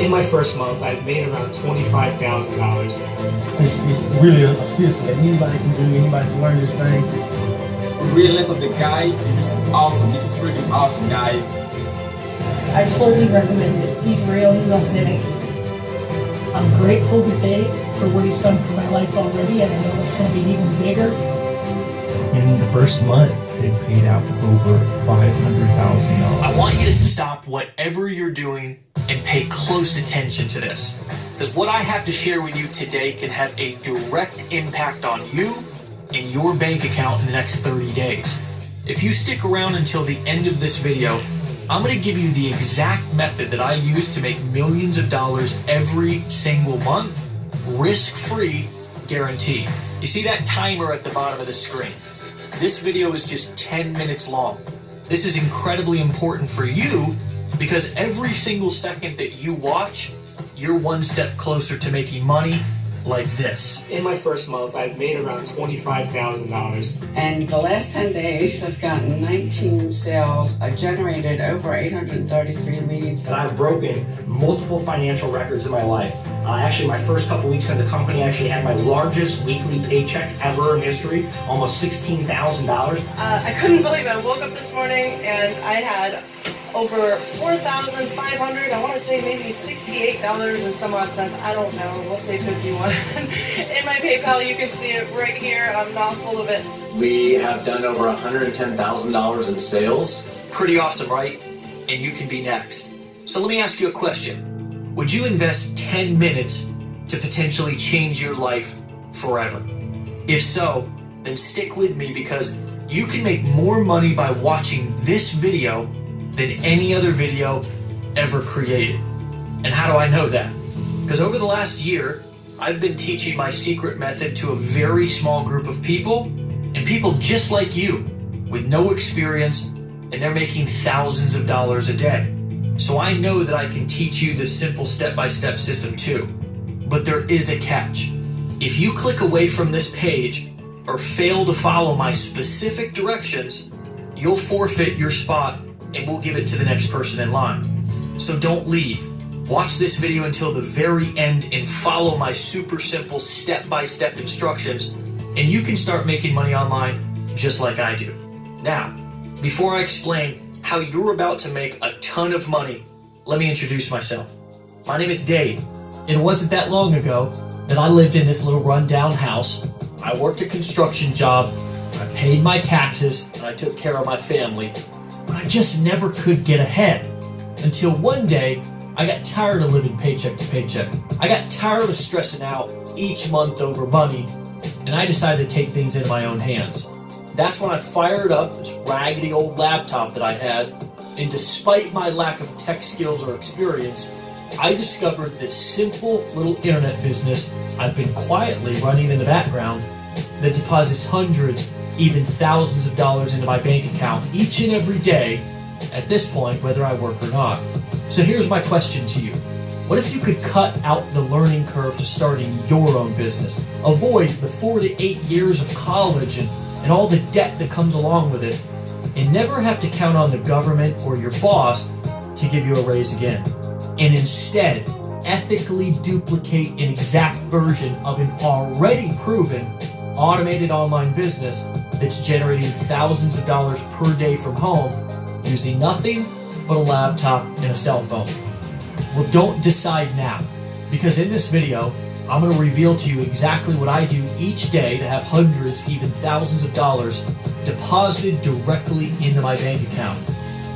In my first month, I've made around $25,000. It's really a system that anybody can do, anybody can learn this thing. The realness of the guy is just awesome. This is freaking awesome, guys. I totally recommend it. He's real, he's authentic. I'm grateful to Dave for what he's done for my life already, and I know it's going to be even bigger. In the first month, they paid out over $500,000. I want you to stop whatever you're doing and pay close attention to this. Because what I have to share with you today can have a direct impact on you and your bank account in the next 30 days. If you stick around until the end of this video, I'm going to give you the exact method that I use to make millions of dollars every single month, risk-free, guaranteed. You see that timer at the bottom of the screen? This video is just 10 minutes long. This is incredibly important for you because every single second that you watch, you're one step closer to making money like this. In my first month, I've made around $25,000. And the last 10 days, I've gotten 19 sales. I generated over 833 leads. And I've broken multiple financial records in my life. Actually, my first couple weeks in the company, I actually had my largest weekly paycheck ever in history, almost $16,000. I couldn't believe it. I woke up this morning and I had over 4,500, I want to say maybe $68 and some odd cents, I don't know, we'll say 51. In my PayPal, you can see it right here, I'm not full of it. We have done over $110,000 in sales. Pretty awesome, right? And you can be next. So let me ask you a question. Would you invest 10 minutes to potentially change your life forever? If so, then stick with me because you can make more money by watching this video than any other video ever created. And how do I know that? Because over the last year, I've been teaching my secret method to a very small group of people, and people just like you, with no experience, and they're making thousands of dollars a day. So I know that I can teach you this simple step-by-step system too. But there is a catch. If you click away from this page, or fail to follow my specific directions, you'll forfeit your spot and we'll give it to the next person in line. So don't leave. Watch this video until the very end and follow my super simple step-by-step instructions and you can start making money online just like I do. Now, before I explain how you're about to make a ton of money, let me introduce myself. My name is Dave. It wasn't that long ago that I lived in this little rundown house. I worked a construction job, I paid my taxes, and I took care of my family. But I just never could get ahead until one day I got tired of living paycheck to paycheck. I got tired of stressing out each month over money, and I decided to take things into my own hands. That's when I fired up this raggedy old laptop that I had, and despite my lack of tech skills or experience, I discovered this simple little internet business I've been quietly running in the background that deposits hundreds, even thousands of dollars into my bank account each and every day at this point, whether I work or not. So here's my question to you. What if you could cut out the learning curve to starting your own business? Avoid the 4 to 8 years of college and all the debt that comes along with it, and never have to count on the government or your boss to give you a raise again. And instead, ethically duplicate an exact version of an already proven automated online business that's generating thousands of dollars per day from home using nothing but a laptop and a cell phone. Well, don't decide now, because in this video, I'm going to reveal to you exactly what I do each day to have hundreds, even thousands of dollars deposited directly into my bank account.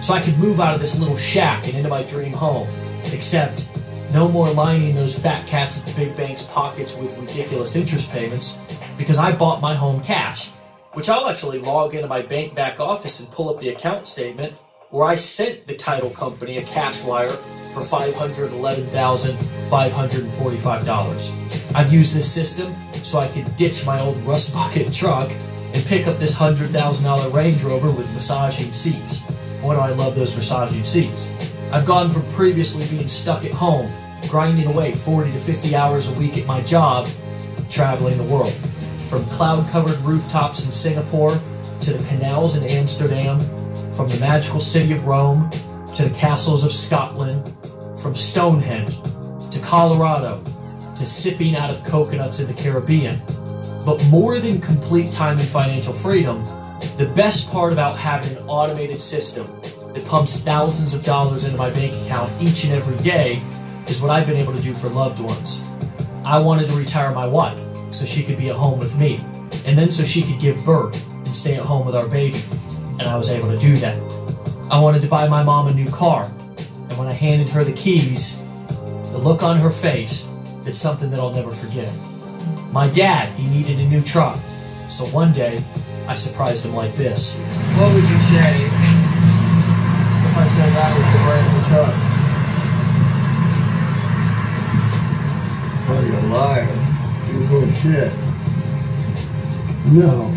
So I could move out of this little shack and into my dream home, except no more lining those fat cats at the big bank's pockets with ridiculous interest payments, because I bought my home cash, which I'll actually log into my bank back office and pull up the account statement where I sent the title company a cash wire for $511,545. I've used this system so I could ditch my old rust bucket truck and pick up this $100,000 Range Rover with massaging seats. Boy, do I love those massaging seats. I've gone from previously being stuck at home, grinding away 40 to 50 hours a week at my job, traveling the world. From cloud-covered rooftops in Singapore to the canals in Amsterdam, from the magical city of Rome to the castles of Scotland, from Stonehenge to Colorado, to sipping out of coconuts in the Caribbean. But more than complete time and financial freedom, the best part about having an automated system that pumps thousands of dollars into my bank account each and every day is what I've been able to do for loved ones. I wanted to retire my wife so she could be at home with me, and then so she could give birth and stay at home with our baby, and I was able to do that. I wanted to buy my mom a new car, and when I handed her the keys, the look on her face, it's something that I'll never forget. My dad, he needed a new truck, so one day I surprised him like this. What would you say if I said that was the brand new truck? Oh, you're a liar. You're full of shit. No.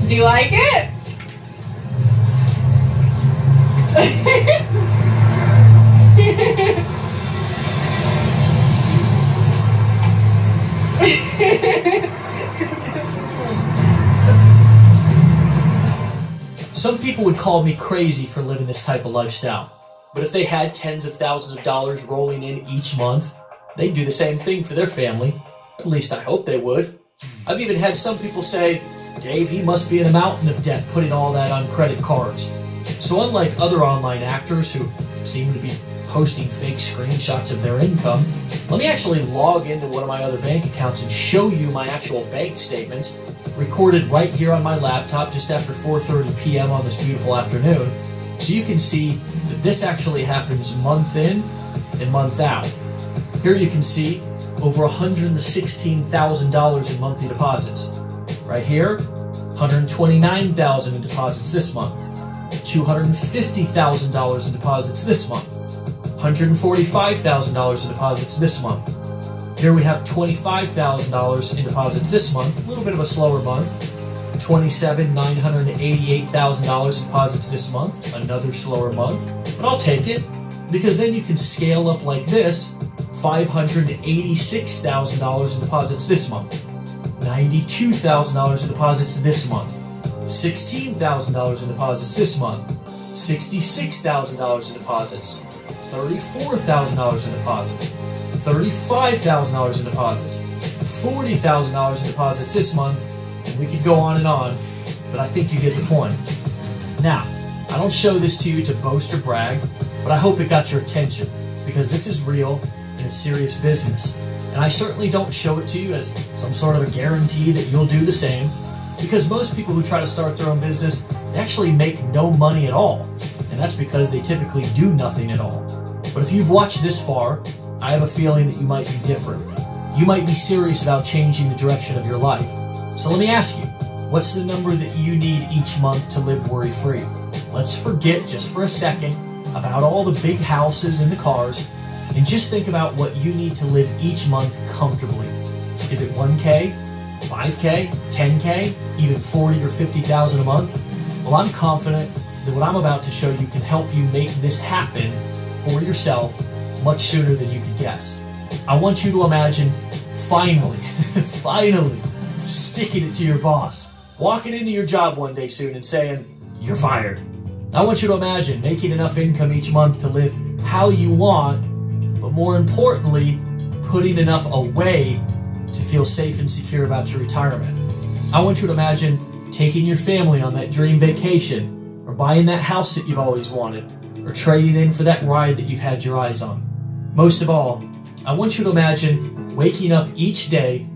Do you like it? Some people would call me crazy for living this type of lifestyle, but if they had tens of thousands of dollars rolling in each month, they'd do the same thing for their family. At least I hope they would. I've even had some people say, Dave, he must be in a mountain of debt putting all that on credit cards. So unlike other online actors who seem to be posting fake screenshots of their income, let me actually log into one of my other bank accounts and show you my actual bank statements recorded right here on my laptop just after 4:30 p.m. on this beautiful afternoon, so you can see that this actually happens month in and month out. Here you can see over $116,000 in monthly deposits. Right here, $129,000 in deposits this month, $250,000 in deposits this month, $145,000 in deposits this month. Here we have $25,000 in deposits this month, a little bit of a slower month. $27,988,000 in deposits this month, another slower month. But I'll take it, because then you can scale up like this. $586,000 in deposits this month, $92,000 in deposits this month, $16,000 in deposits this month, $66,000 in deposits, $34,000 in deposits, $35,000 in deposits, $40,000 in deposits this month, and we could go on, but I think you get the point. Now, I don't show this to you to boast or brag, but I hope it got your attention, because this is real and it's serious business. And I certainly don't show it to you as some sort of a guarantee that you'll do the same, because most people who try to start their own business, they actually make no money at all, and that's because they typically do nothing at all. But if you've watched this far, I have a feeling that you might be different. You might be serious about changing the direction of your life. So let me ask you, what's the number that you need each month to live worry-free? Let's forget just for a second about all the big houses and the cars, and just think about what you need to live each month comfortably. Is it 1K, 5K, 10K, even 40 or 50,000 a month? Well, I'm confident that what I'm about to show you can help you make this happen for yourself much sooner than you could guess. I want you to imagine finally sticking it to your boss, walking into your job one day soon and saying, you're fired. I want you to imagine making enough income each month to live how you want, but more importantly, putting enough away to feel safe and secure about your retirement. I want you to imagine taking your family on that dream vacation, or buying that house that you've always wanted, or trading in for that ride that you've had your eyes on. Most of all, I want you to imagine waking up each day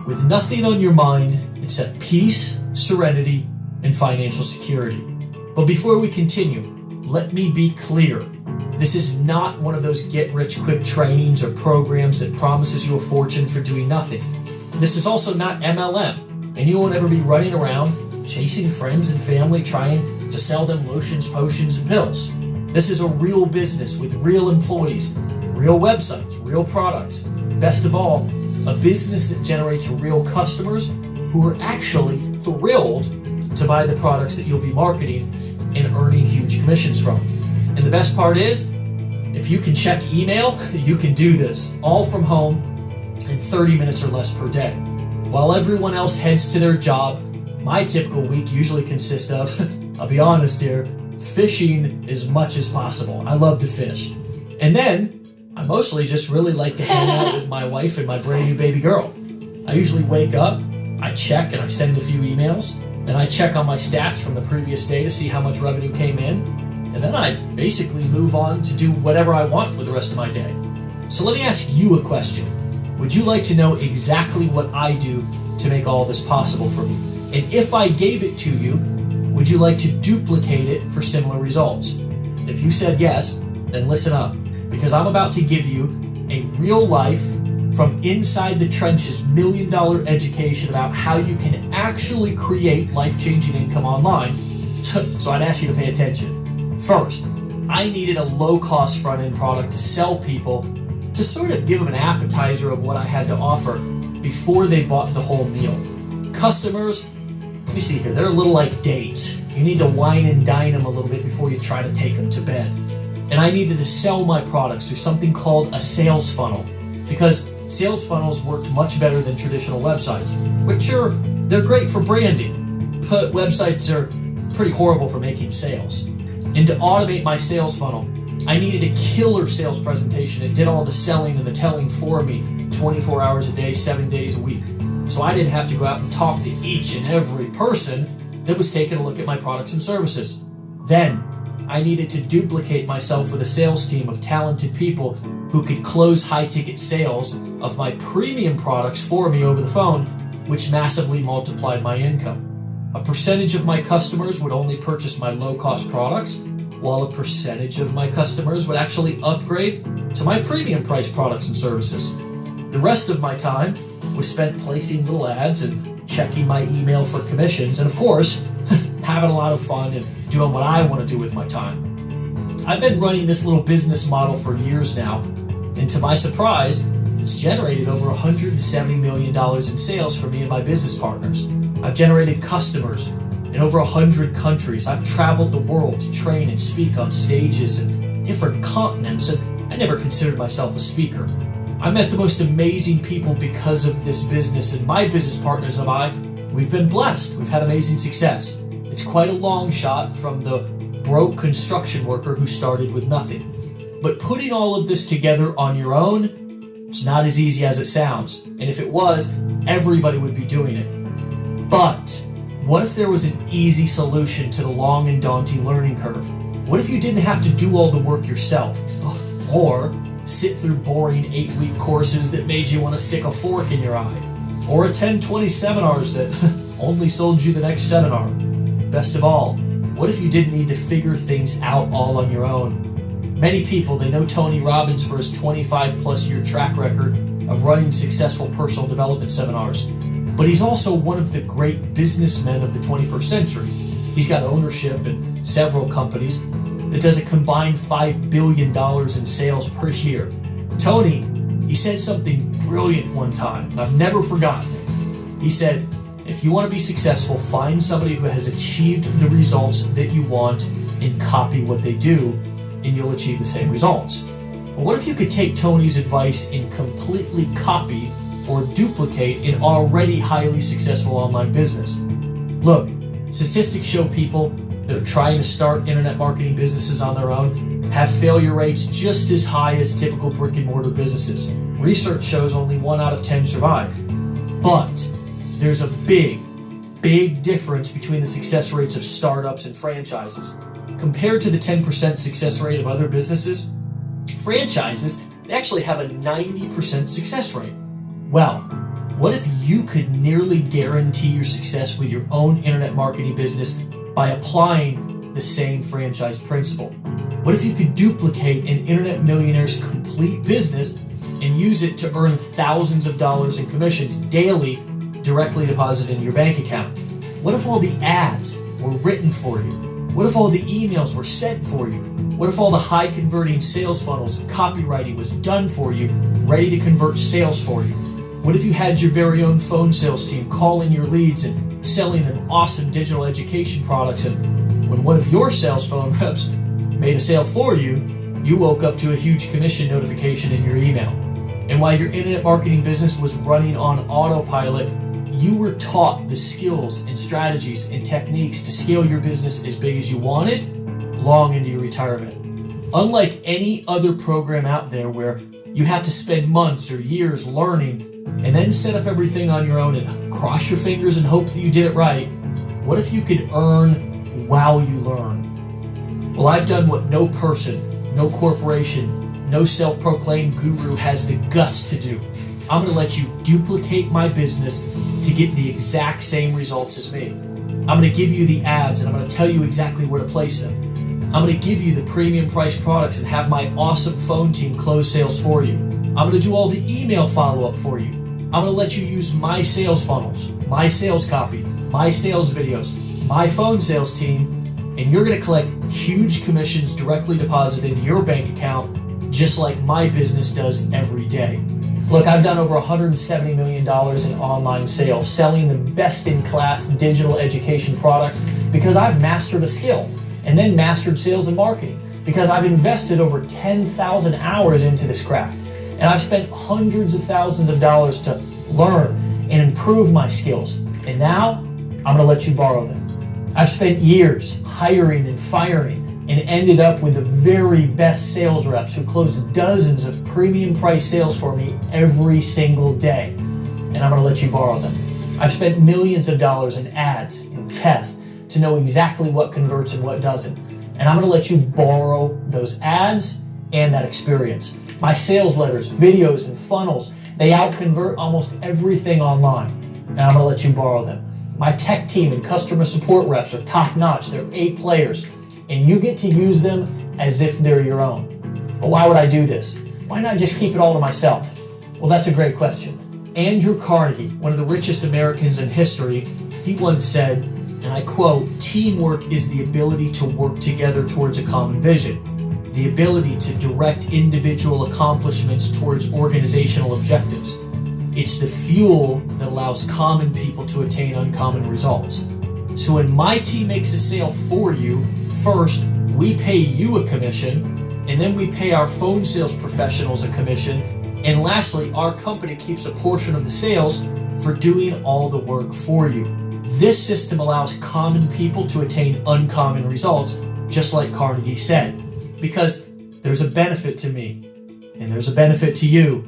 with nothing on your mind except peace, serenity, and financial security. But before we continue, let me be clear. This is not one of those get-rich-quick trainings or programs that promises you a fortune for doing nothing. This is also not MLM, and you won't ever be running around chasing friends and family trying to sell them lotions, potions, and pills. This is a real business with real employees, real websites, real products. Best of all, a business that generates real customers who are actually thrilled to buy the products that you'll be marketing and earning huge commissions from. And the best part is, if you can check email, you can do this all from home in 30 minutes or less per day. While everyone else heads to their job, my typical week usually consists of, I'll be honest here, fishing as much as possible. I love to fish. And then, I mostly just really like to hang out with my wife and my brand new baby girl. I usually wake up, I check and I send a few emails, then I check on my stats from the previous day to see how much revenue came in, and then I basically move on to do whatever I want with the rest of my day. So let me ask you a question. Would you like to know exactly what I do to make all this possible for me? And if I gave it to you, would you like to duplicate it for similar results? If you said yes, then listen up, because I'm about to give you a real life, from inside the trenches, $1 million education about how you can actually create life-changing income online. So I'd ask you to pay attention. First, I needed a low-cost front-end product to sell people, to sort of give them an appetizer of what I had to offer before they bought the whole meal. Customers, let me see here, they're a little like dates. You need to wine and dine them a little bit before you try to take them to bed. And I needed to sell my products through something called a sales funnel, because sales funnels worked much better than traditional websites, which they're great for branding, but websites are pretty horrible for making sales. And to automate my sales funnel, I needed a killer sales presentation that did all the selling and the telling for me 24 hours a day, 7 days a week. So I didn't have to go out and talk to each and every person that was taking a look at my products and services. Then, I needed to duplicate myself with a sales team of talented people who could close high-ticket sales of my premium products for me over the phone, which massively multiplied my income. A percentage of my customers would only purchase my low-cost products, while a percentage of my customers would actually upgrade to my premium price products and services. The rest of my time was spent placing little ads and checking my email for commissions, and of course, having a lot of fun and doing what I want to do with my time. I've been running this little business model for years now, and to my surprise, it's generated over $170 million in sales for me and my business partners. I've generated customers in over 100 countries. I've traveled the world to train and speak on stages in different continents, and I never considered myself a speaker. I met the most amazing people because of this business, and my business partners and I, we've been blessed. We've had amazing success. It's quite a long shot from the broke construction worker who started with nothing. But putting all of this together on your own, it's not as easy as it sounds. And if it was, everybody would be doing it. But what if there was an easy solution to the long and daunting learning curve? What if you didn't have to do all the work yourself? Or sit through boring 8-week courses that made you want to stick a fork in your eye? Or attend 20 seminars that only sold you the next seminar? Best of all, what if you didn't need to figure things out all on your own? Many people, they know Tony Robbins for his 25-plus year track record of running successful personal development seminars. But he's also one of the great businessmen of the 21st century. He's got ownership in several companies that does a combined $5 billion in sales per year. Tony, he said something brilliant one time, and I've never forgotten it. He said, if you want to be successful, find somebody who has achieved the results that you want and copy what they do, and you'll achieve the same results. Well, what if you could take Tony's advice and completely copy or duplicate an already highly successful online business? Look, statistics show people that are trying to start internet marketing businesses on their own have failure rates just as high as typical brick and mortar businesses. Research shows only 1 out of 10 survive. But there's a big difference between the success rates of startups and franchises. Compared to the 10% success rate of other businesses, franchises actually have a 90% success rate. Well, what if you could nearly guarantee your success with your own internet marketing business by applying the same franchise principle? What if you could duplicate an internet millionaire's complete business and use it to earn thousands of dollars in commissions daily directly deposited in your bank account? What if all the ads were written for you? What if all the emails were sent for you? What if all the high converting sales funnels and copywriting was done for you, ready to convert sales for you? What if you had your very own phone sales team calling your leads and selling them awesome digital education products, and when one of your sales phone reps made a sale for you, you woke up to a huge commission notification in your email? And while your internet marketing business was running on autopilot, you were taught the skills and strategies and techniques to scale your business as big as you wanted long into your retirement. Unlike any other program out there where you have to spend months or years learning and then set up everything on your own and cross your fingers and hope that you did it right, what if you could earn while you learn? Well, I've done what no person, no corporation, no self-proclaimed guru has the guts to do. I'm going to let you duplicate my business to get the exact same results as me. I'm going to give you the ads and I'm going to tell you exactly where to place them. I'm going to give you the premium price products and have my awesome phone team close sales for you. I'm going to do all the email follow-up for you. I'm going to let you use my sales funnels, my sales copy, my sales videos, my phone sales team, and you're going to collect huge commissions directly deposited into your bank account, just like my business does every day. Look, I've done over $170 million in online sales, selling the best-in-class digital education products because I've mastered a skill, and then mastered sales and marketing because I've invested over 10,000 hours into this craft. And I've spent hundreds of thousands of dollars to learn and improve my skills. And now, I'm going to let you borrow them. I've spent years hiring and firing and ended up with the very best sales reps who close dozens of premium price sales for me every single day. And I'm going to let you borrow them. I've spent millions of dollars in ads and tests to know exactly what converts and what doesn't. And I'm going to let you borrow those ads and that experience. My sales letters, videos, and funnels, they out-convert almost everything online. And I'm going to let you borrow them. My tech team and customer support reps are top-notch. They're A players. And you get to use them as if they're your own. But why would I do this? Why not just keep it all to myself? Well, that's a great question. Andrew Carnegie, one of the richest Americans in history, he once said, and I quote, "Teamwork is the ability to work together towards a common vision. The ability to direct individual accomplishments towards organizational objectives. It's the fuel that allows common people to attain uncommon results." So when my team makes a sale for you, first, we pay you a commission, and then we pay our phone sales professionals a commission, and lastly, our company keeps a portion of the sales for doing all the work for you. This system allows common people to attain uncommon results, just like Carnegie said. Because there's a benefit to me, and there's a benefit to you,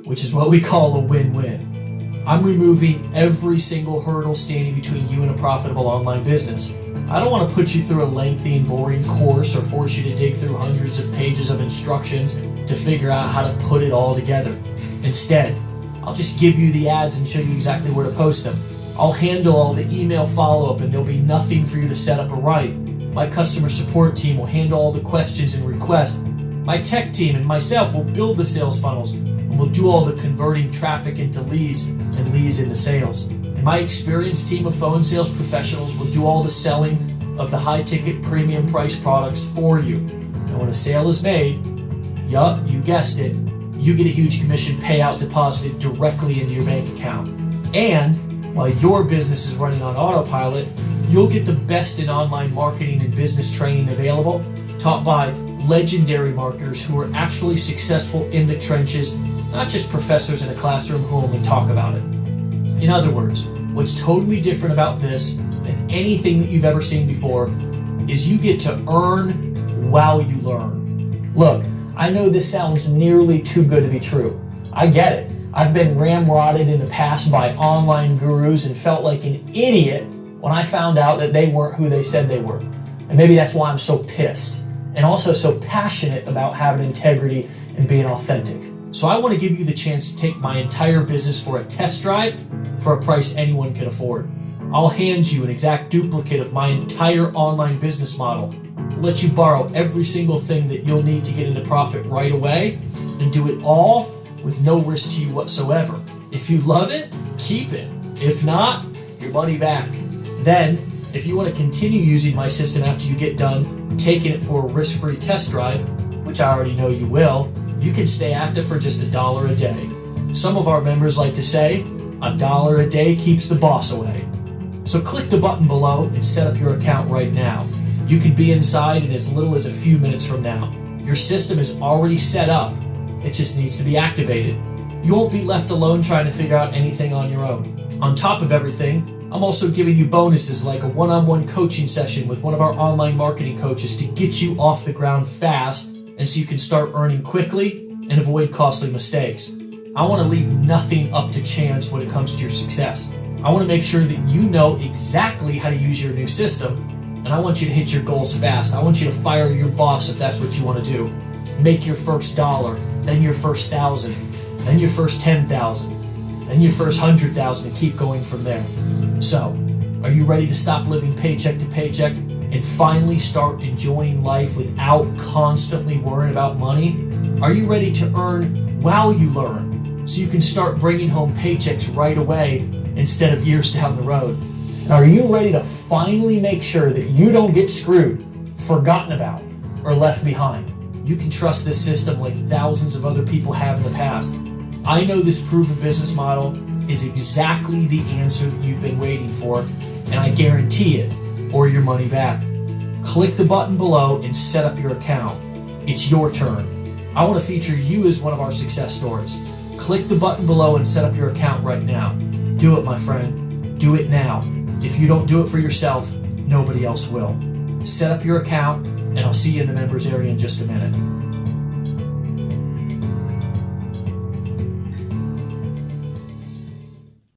which is what we call a win-win. I'm removing every single hurdle standing between you and a profitable online business. I don't want to put you through a lengthy and boring course or force you to dig through hundreds of pages of instructions to figure out how to put it all together. Instead, I'll just give you the ads and show you exactly where to post them. I'll handle all the email follow-up and there'll be nothing for you to set up or write. My customer support team will handle all the questions and requests. My tech team and myself will build the sales funnels, and we'll do all the converting traffic into leads and leads into sales. And my experienced team of phone sales professionals will do all the selling of the high-ticket premium price products for you. And when a sale is made, yup, you guessed it, you get a huge commission payout deposited directly into your bank account. And while your business is running on autopilot, you'll get the best in online marketing and business training available, taught by legendary marketers who are actually successful in the trenches, not just professors in a classroom who only talk about it. In other words, what's totally different about this than anything that you've ever seen before is you get to earn while you learn. Look, I know this sounds nearly too good to be true. I get it. I've been ramrodded in the past by online gurus and felt like an idiot when I found out that they weren't who they said they were. And maybe that's why I'm so pissed and also so passionate about having integrity and being authentic. So I want to give you the chance to take my entire business for a test drive for a price anyone can afford. I'll hand you an exact duplicate of my entire online business model, let you borrow every single thing that you'll need to get into profit right away, and do it all with no risk to you whatsoever. If you love it, keep it. If not, your money back. Then, If you want to continue using my system after you get done taking it for a risk-free test drive, which I already know you will, you can stay active for just $1 a day. Some of our members like to say, $1 a day keeps the boss away. So click the button below and set up your account right now. You can be inside in as little as a few minutes from now. Your system is already set up. It just needs to be activated. You won't be left alone trying to figure out anything on your own. On top of everything, I'm also giving you bonuses like a one-on-one coaching session with one of our online marketing coaches to get you off the ground fast and so you can start earning quickly and avoid costly mistakes. I want to leave nothing up to chance when it comes to your success. I want to make sure that you know exactly how to use your new system, and I want you to hit your goals fast. I want you to fire your boss if that's what you want to do. Make your first $1, then your first $1,000, then your first $10,000, then your first $100,000, and keep going from there. So, are you ready to stop living paycheck to paycheck and finally start enjoying life without constantly worrying about money? Are you ready to earn while you learn so you can start bringing home paychecks right away instead of years down the road? Are you ready to finally make sure that you don't get screwed, forgotten about, or left behind? You can trust this system like thousands of other people have in the past. I know this proven business model is exactly the answer that you've been waiting for, and I guarantee it, or your money back. Click the button below and set up your account. It's your turn. I want to feature you as one of our success stories. Click the button below and set up your account right now. Do it, my friend. Do it now. If you don't do it for yourself, nobody else will. Set up your account, and I'll see you in the members area in just a minute.